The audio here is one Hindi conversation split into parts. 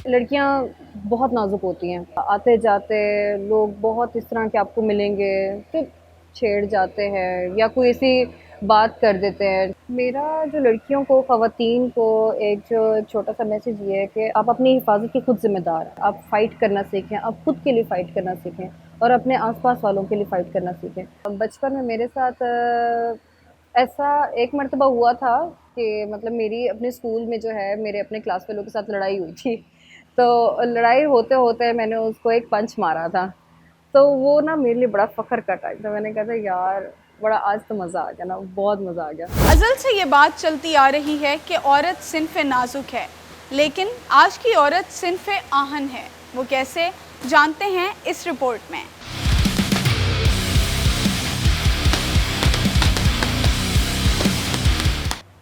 लड़कियां बहुत नाजुक होती हैं। आते जाते लोग बहुत इस तरह के आपको मिलेंगे तो छेड़ जाते हैं या कोई ऐसी बात कर देते हैं। मेरा जो लड़कियों को, ख़वातीन को एक जो छोटा सा मैसेज ये है कि आप अपनी हिफाजत की खुद जिम्मेदार हैं। आप फ़ाइट करना सीखें, आप खुद के लिए फ़ाइट करना सीखें और अपने आसपास वालों के लिए फ़ाइट करना सीखें। बचपन में मेरे साथ ऐसा एक मर्तबा हुआ था कि मतलब मेरी अपने स्कूल में जो है मेरे अपने क्लास फेलो के साथ लड़ाई हुई थी। तो लड़ाई होते-होते मैंने उसको एक पंच मारा था। तो वो ना मेरे लिए बड़ा फ़ख्र का टाइम था। मैंने कहा था यार बड़ा आज तो मज़ा आ गया ना, बहुत मज़ा आ गया। अज़ल से ये बात चलती आ रही है कि औरत सिन्फ़ नाज़ुक है, लेकिन आज की औरत सिन्फ़ आहन है। वो कैसे, जानते हैं इस रिपोर्ट में।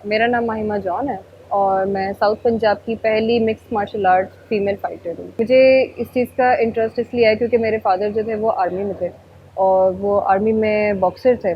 मेरा नाम माहिमा जॉन है और मैं साउथ पंजाब की पहली mixed martial arts female fighter हूँ। मुझे इस चीज़ का इंटरेस्ट इसलिए है क्योंकि मेरे फादर जो थे वो आर्मी में थे और वो आर्मी में बॉक्सर थे।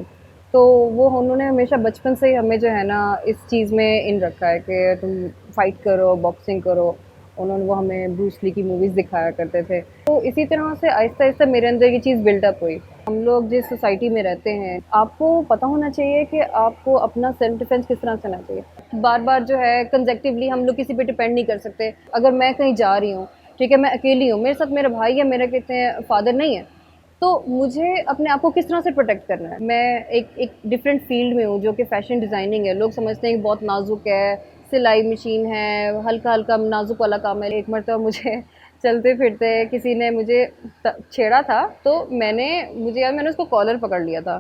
तो वो उन्होंने हमेशा बचपन से ही हमें जो है ना इस चीज़ में इन रखा है कि तुम फाइट करो, बॉक्सिंग करो। उन्होंने वो हमें ब्रूस ली की मूवीज़ दिखाया करते थे। तो इसी तरह से आहिस्ता-आहिस्ता मेरे अंदर ये चीज़ बिल्डअप हुई। हम लोग जिस सोसाइटी में रहते हैं, आपको पता होना चाहिए कि आपको अपना सेल्फ डिफेंस किस तरह से करना चाहिए। बार-बार जो है कंसेक्टिवली हम लोग किसी पे डिपेंड नहीं कर सकते। अगर मैं कहीं जा रही हूँ, ठीक है, मैं अकेली हूँ, मेरे साथ मेरा भाई या मेरा कहते हैं फादर नहीं है, तो मुझे अपने आप को किस तरह से प्रोटेक्ट करना है। मैं एक डिफरेंट फील्ड में हूँ जो कि फ़ैशन डिज़ाइनिंग है। लोग समझते हैं कि बहुत नाज़ुक है, सिलाई मशीन है, हल्का-हल्का नाज़ुक वाला काम है। एक मरतबा मुझे चलते-फिरते किसी ने मुझे छेड़ा था, तो मैंने उसको कॉलर पकड़ लिया था।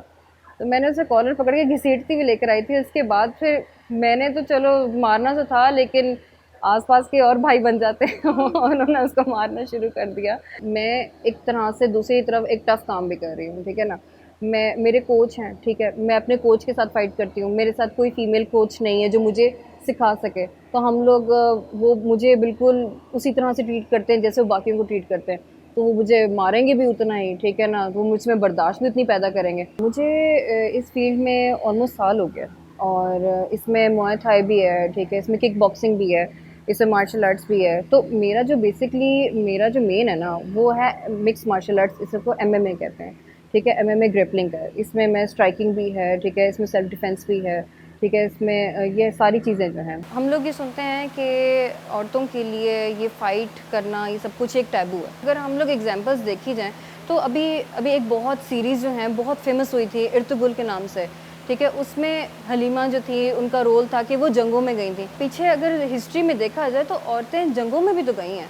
तो मैंने उसे कॉलर पकड़ के घसीटती हुई लेकर आई थी। उसके बाद फिर मैंने तो चलो मारना तो था, लेकिन आस-पास के और भाई बन जाते हैं उन्होंने उसको मारना शुरू कर दिया। मैं एक तरह से दूसरी तरफ एक टफ़ काम भी कर रही हूँ, ठीक है ना? मेरे कोच हैं, ठीक है? मैं अपने कोच के साथ फ़ाइट करती हूँ। मेरे साथ कोई फ़ीमेल कोच नहीं है जो मुझे सिखा सके। तो हम लोग वो मुझे बिल्कुल उसी तरह से ट्रीट करते हैं जैसे वो बाकियों को ट्रीट करते हैं। तो वो मुझे मारेंगे भी उतना ही, ठीक है ना? वो मुझ में बर्दाश्त भी उतनी पैदा करेंगे। मुझे इस फ़ील्ड में ऑलमोस्ट साल हो गया और इसमें मुआय थाई भी है, ठीक है? इसमें किक बॉक्सिंग भी है, इसमें मार्शल आर्ट्स भी है। तो मेरा जो मेन है ना, वो है मिक्स्ड मार्शल आर्ट्स, इसको एमएमए कहते हैं, ठीक है? एमएमए ग्रिप्लिंग है। इसमें मैं स्ट्राइकिंग भी है, ठीक है? इसमें सेल्फ डिफेंस भी है, ठीक है? इसमें ये सारी चीज़ें जो हैं। हम लोग ये सुनते हैं कि औरतों के लिए ये फ़ाइट करना, ये सब कुछ एक टैबू है। अगर हम लोग एग्ज़ाम्पल्स देखी जाएँ, तो अभी अभी एक बहुत सीरीज़ जो है, बहुत फ़ेमस हुई थी इर्तुगरुल के नाम से, ठीक है? उसमें हलीमा जो थी, उनका रोल था कि वो जंगों में गई थी। पीछे अगर हिस्ट्री में देखा जाए तो औरतें जंगों में भी तो गई हैं।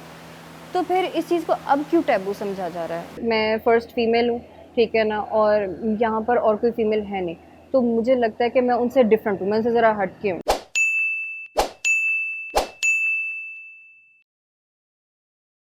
तो फिर इस चीज़ को अब क्यों टैबू समझा जा रहा है? मैं फर्स्ट फीमेल हूँ, ठीक है ना? और यहाँ पर और कोई फीमेल है नहीं। तो मुझे लगता है कि मैं उनसे डिफरेंट हूँ, मैं उनसे ज़रा हट के हूँ।